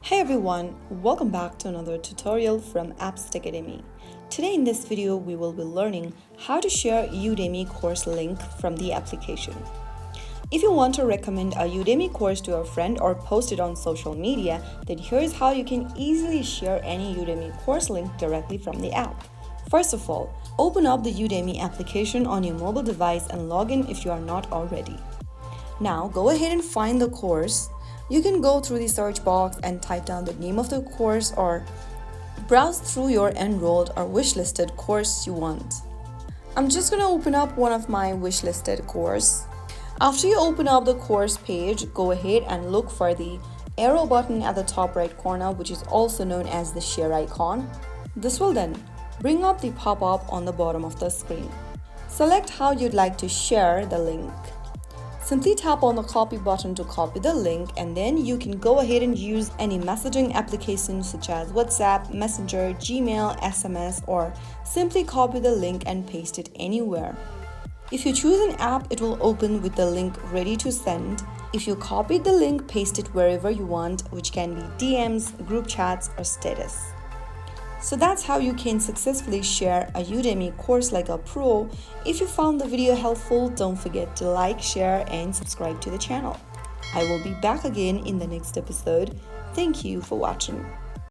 Hey everyone, welcome back to another tutorial from Apps Academy. Today in this video, we will be learning how to share Udemy course link from the application. If you want to recommend a Udemy course to a friend or post it on social media, then here's how you can easily share any Udemy course link directly from the app. First of all, open up the Udemy application on your mobile device and log in if you are not already. Now go ahead and find the course. You can go through the search box and type down the name of the course or browse through your enrolled or wishlisted course you want. I'm just going to open up one of my wishlisted course. After you open up the course page, go ahead and look for the arrow button at the top right corner, which is also known as the share icon. This will then bring up the pop-up on the bottom of the screen. Select how you'd like to share the link. Simply tap on the copy button to copy the link, and then you can go ahead and use any messaging application such as WhatsApp, Messenger, Gmail, SMS, or simply copy the link and paste it anywhere. If you choose an app, it will open with the link ready to send. If you copied the link, paste it wherever you want, which can be DMs, group chats, or status. So that's how you can successfully share a Udemy course like a pro. If you found the video helpful, don't forget to like, share, and subscribe to the channel. I will be back again in the next episode. Thank you for watching.